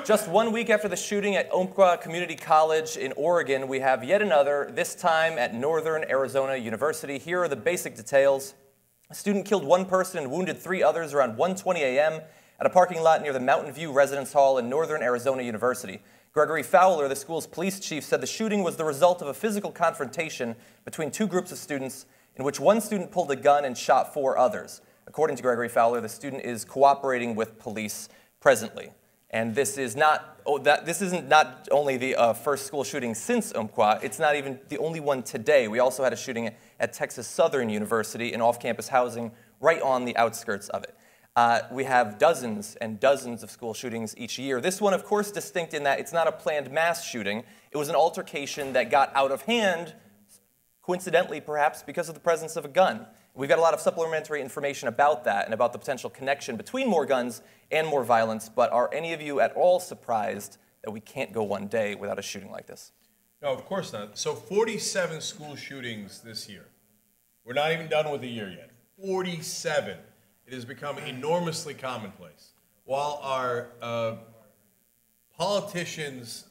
Just 1 week after the shooting at Umpqua Community College in Oregon, we have yet another, this time at Northern Arizona University. Here are the basic details. A student killed one person and wounded 3 others around 1:20 a.m. at a parking lot near the Mountain View Residence Hall in Northern Arizona University. Gregory Fowler, the school's police chief, said the shooting was the result of a physical confrontation between 2 groups of students in which one student pulled a gun and shot 4 others. According to Gregory Fowler, the student is cooperating with police presently. And this is not only the first school shooting since Umpqua, it's not even the only one today. We also had a shooting at Texas Southern University in off-campus housing right on the outskirts of it. We have dozens and dozens of school shootings each year. This one, of course, distinct in that it's not a planned mass shooting. It was an altercation that got out of hand, coincidentally perhaps, because of the presence of a gun. We've got a lot of supplementary information about that and about the potential connection between more guns and more violence, but are any of you at all surprised that we can't go one day without a shooting like this? No, of course not. So 47 school shootings this year. We're not even done with the year yet. 47. It has become enormously commonplace. While our politicians,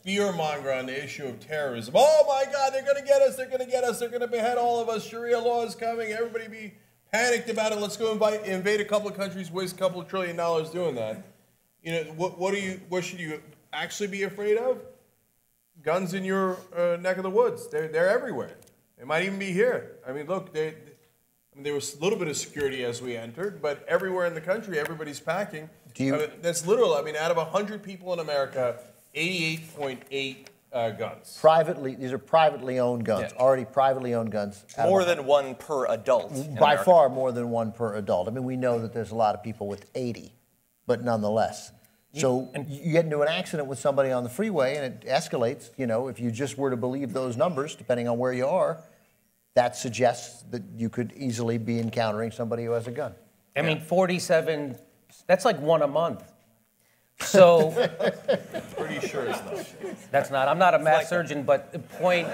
fear-monger on the issue of terrorism. Oh my God, they're going to get us, they're going to get us, they're going to behead all of us, Sharia law is coming, everybody be panicked about it, let's go invade a couple of countries, waste a couple of $1 trillion doing that. You know, what should you actually be afraid of? Guns in your neck of the woods. They're everywhere. They might even be here. I mean, look, there was a little bit of security as we entered, but everywhere in the country, everybody's packing. That's literal. I mean, out of 100 people in America, 88.8 guns. These are privately owned guns, already privately owned guns. More than 1 per adult. By far more than 1 per adult. I mean, we know that there's a lot of people with 80, but nonetheless. So you get into an accident with somebody on the freeway and it escalates. You know, if you just were to believe those numbers, depending on where you are, that suggests that you could easily be encountering somebody who has a gun. I mean, 47, that's like 1 a month. So, pretty sure it's not. That's not. I'm not a math surgeon, but the point.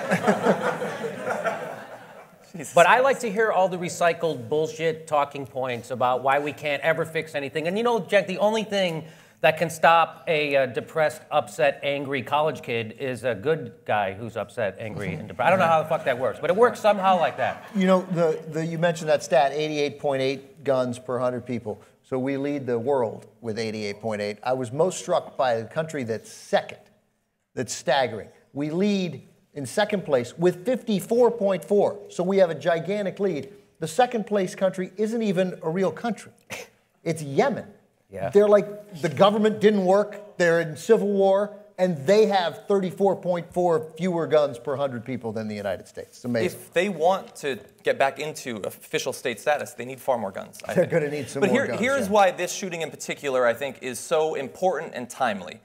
But I like to hear all the recycled bullshit talking points about why we can't ever fix anything. And you know, Jack, the only thing that can stop a depressed, upset, angry college kid is a good guy who's upset, angry, and depressed. I don't know how the fuck that works, but it works somehow like that. You know, you mentioned that stat, 88.8 guns per 100 people. So we lead the world with 88.8. I was most struck by the country that's second. That's staggering. We lead in second place with 54.4. So we have a gigantic lead. The second place country isn't even a real country. It's Yemen. Yeah. They're like, the government didn't work. They're in civil war. And they have 34.4 fewer guns per 100 people than the United States. It's amazing. If they want to get back into official state status, they need far more guns. They're going to need some more guns. But here's why this shooting in particular, I think, is so important and timely.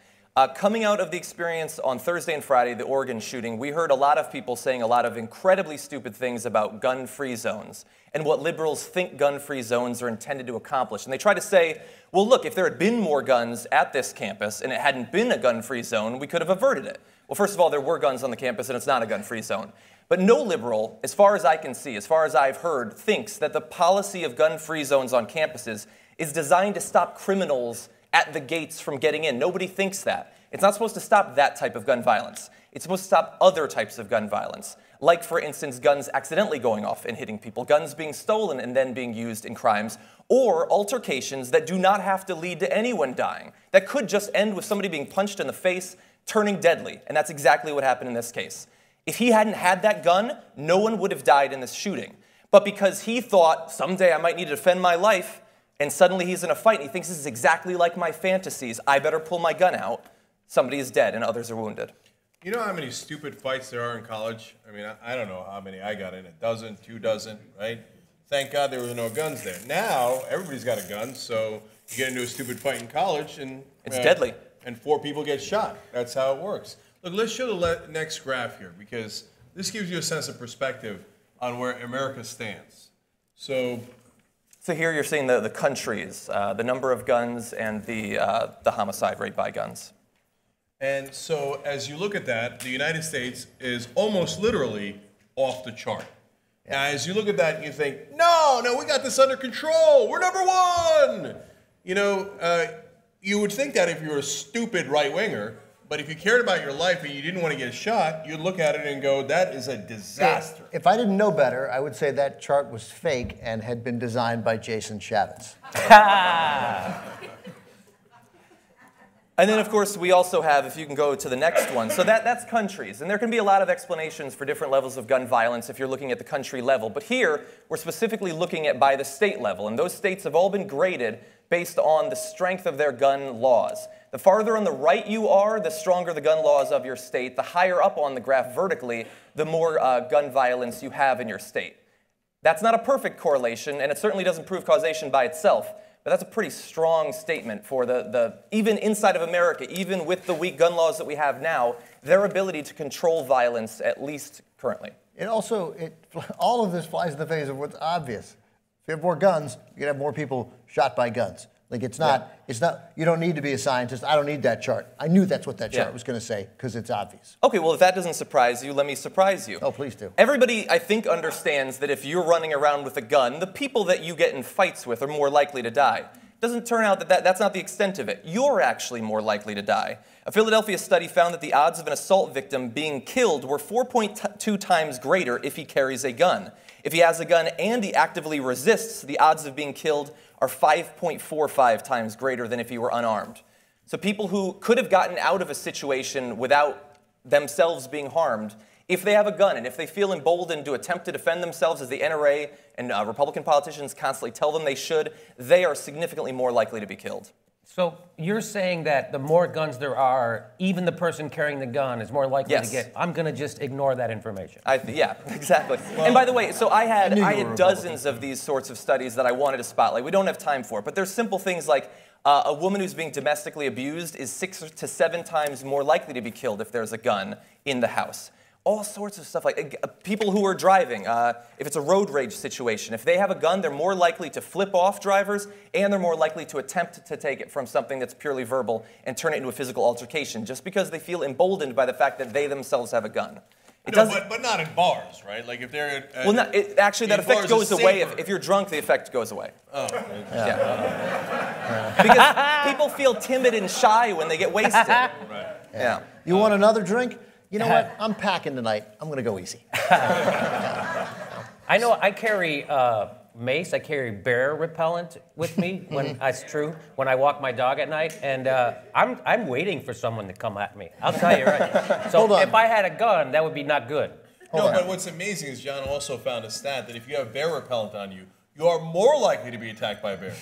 Coming out of the experience on Thursday and Friday, the Oregon shooting, we heard a lot of people saying a lot of incredibly stupid things about gun-free zones and what liberals think gun-free zones are intended to accomplish. And they try to say, well, look, if there had been more guns at this campus and it hadn't been a gun-free zone, we could have averted it. Well, first of all, there were guns on the campus and it's not a gun-free zone. But no liberal, as far as I can see, as far as I've heard, thinks that the policy of gun-free zones on campuses is designed to stop criminals at the gates from getting in. Nobody thinks that. It's not supposed to stop that type of gun violence. It's supposed to stop other types of gun violence, like, for instance, guns accidentally going off and hitting people, guns being stolen and then being used in crimes, or altercations that do not have to lead to anyone dying, that could just end with somebody being punched in the face, turning deadly, and that's exactly what happened in this case. If he hadn't had that gun, no one would have died in this shooting. But because he thought, someday I might need to defend my life, and suddenly he's in a fight, and he thinks this is exactly like my fantasies, I better pull my gun out, somebody is dead and others are wounded. You know how many stupid fights there are in college? I mean, I don't know how many I got in, 12, 2 dozen, right? Thank God there were no guns there. Now, everybody's got a gun, so you get into a stupid fight in college, and it's deadly. And 4 people get shot. That's how it works. Look, let's show the next graph here, because this gives you a sense of perspective on where America stands. So here you're seeing the countries, the number of guns, and the homicide rate by guns. And so as you look at that, the United States is almost literally off the chart. Now, as you look at that, you think, no, we got this under control. We're #1. You know, you would think that if you were a stupid right-winger, but if you cared about your life and you didn't want to get shot, you'd look at it and go, that is a disaster. If I didn't know better, I would say that chart was fake and had been designed by Jason Chavez. And then, of course, we also have, if you can go to the next one, so that's countries. And there can be a lot of explanations for different levels of gun violence if you're looking at the country level. But here, we're specifically looking at by the state level. And those states have all been graded based on the strength of their gun laws. The farther on the right you are, the stronger the gun laws of your state. The higher up on the graph vertically, the more gun violence you have in your state. That's not a perfect correlation, and it certainly doesn't prove causation by itself. But that's a pretty strong statement for even inside of America, even with the weak gun laws that we have now, their ability to control violence, at least currently. All of this flies in the face of what's obvious. If you have more guns, you're going to have more people shot by guns. Like it's not, you don't need to be a scientist. I don't need that chart. I knew that's what that chart was going to say because it's obvious. Okay, well, if that doesn't surprise you, let me surprise you. Oh, please do. Everybody, I think, understands that if you're running around with a gun, the people that you get in fights with are more likely to die. It doesn't turn out that's not the extent of it. You're actually more likely to die. A Philadelphia study found that the odds of an assault victim being killed were 4.2 times greater if he carries a gun. If he has a gun and he actively resists, the odds of being killed are 5.45 times greater than if he were unarmed. So people who could have gotten out of a situation without themselves being harmed, if they have a gun and if they feel emboldened to attempt to defend themselves, as the NRA and Republican politicians constantly tell them they should, they are significantly more likely to be killed. So you're saying that the more guns there are, even the person carrying the gun is more likely to get... I'm going to just ignore that information. Yeah, exactly. And by the way, so I had dozens of these sorts of studies that I wanted to spotlight. We don't have time for it, but there's simple things like a woman who's being domestically abused is 6 to 7 times more likely to be killed if there's a gun in the house. All sorts of stuff, like people who are driving, if it's a road rage situation, if they have a gun, they're more likely to flip off drivers, and they're more likely to attempt to take it from something that's purely verbal and turn it into a physical altercation, just because they feel emboldened by the fact that they themselves have a gun. But not in bars, right? Like if they're... actually, that effect goes away. If you're drunk, the effect goes away. Oh. Yeah. Because people feel timid and shy when they get wasted. Right. Yeah. You want another drink? You know what? I'm packing tonight. I'm going to go easy. I know I carry mace. I carry bear repellent with me when that's true. When I walk my dog at night, and I'm waiting for someone to come at me. I'll tell you right. So if I had a gun, that would be not good. But what's amazing is John also found a stat that if you have bear repellent on you, you are more likely to be attacked by a bear.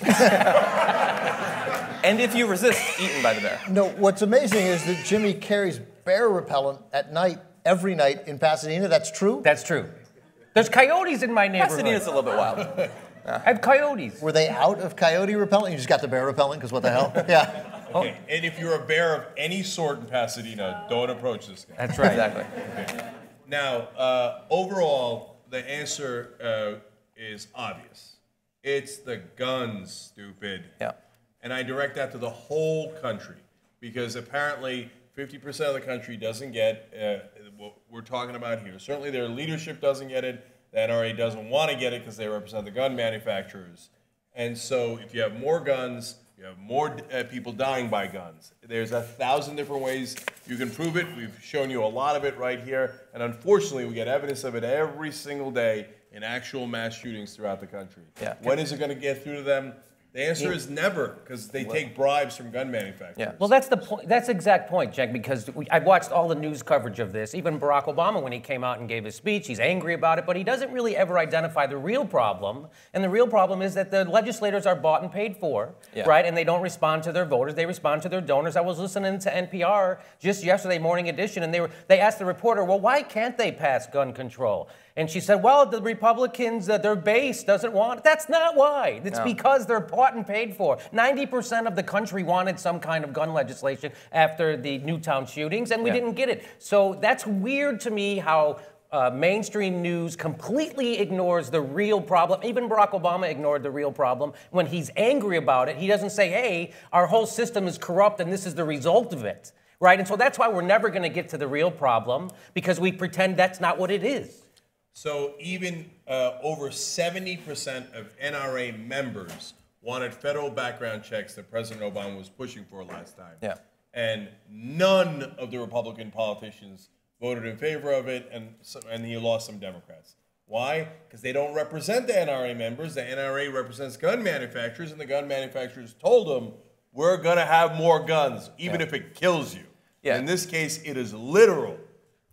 And if you resist, eaten by the bear. No, what's amazing is that Jimmy carries bear repellent at night, every night in Pasadena. That's true? That's true. There's coyotes in my neighborhood. Pasadena's a little bit wild. I have coyotes. Were they out of coyote repellent? You just got the bear repellent, because what the hell? Yeah. Okay. And if you're a bear of any sort in Pasadena, don't approach this guy. That's right. Exactly. Okay. Now, overall, the answer is obvious. It's the guns, stupid. Yeah. And I direct that to the whole country, because apparently 50% of the country doesn't get what we're talking about here. Certainly their leadership doesn't get it. The NRA doesn't want to get it because they represent the gun manufacturers. And so if you have more guns, you have more people dying by guns. There's 1,000 different ways you can prove it. We've shown you a lot of it right here. And unfortunately, we get evidence of it every single day in actual mass shootings throughout the country. Yeah. When is it going to get through to them? The answer is never, because they take bribes from gun manufacturers. Yeah. Well, that's the point. That's the exact point, Cenk, because I've watched all the news coverage of this. Even Barack Obama, when he came out and gave his speech, he's angry about it, but he doesn't really ever identify the real problem. And the real problem is that the legislators are bought and paid for, right? And they don't respond to their voters. They respond to their donors. I was listening to NPR just yesterday, Morning Edition, and they asked the reporter, well, why can't they pass gun control? And she said, well, the Republicans, their base doesn't want it. That's not why. It's because they're bought and paid for. 90% of the country wanted some kind of gun legislation after the Newtown shootings, and we didn't get it. So that's weird to me how mainstream news completely ignores the real problem. Even Barack Obama ignored the real problem. When he's angry about it, he doesn't say, hey, our whole system is corrupt and this is the result of it. Right? And so that's why we're never going to get to the real problem, because we pretend that's not what it is. So even over 70% of NRA members wanted federal background checks that President Obama was pushing for last time. Yeah. And none of the Republican politicians voted in favor of it, and he lost some Democrats. Why? Because they don't represent the NRA members. The NRA represents gun manufacturers, and the gun manufacturers told them, we're going to have more guns, even if it kills you. Yeah. In this case, it is literal.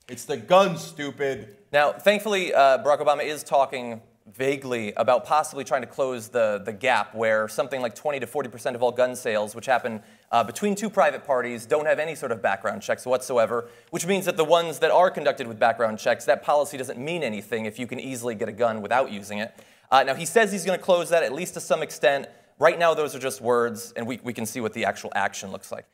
It's the gun, stupid. Now, thankfully, Barack Obama is talking vaguely about possibly trying to close the gap where something like 20 to 40% of all gun sales, which happen between two private parties, don't have any sort of background checks whatsoever, which means that the ones that are conducted with background checks, that policy doesn't mean anything if you can easily get a gun without using it. Now, he says he's going to close that, at least to some extent. Right now, those are just words, and we can see what the actual action looks like.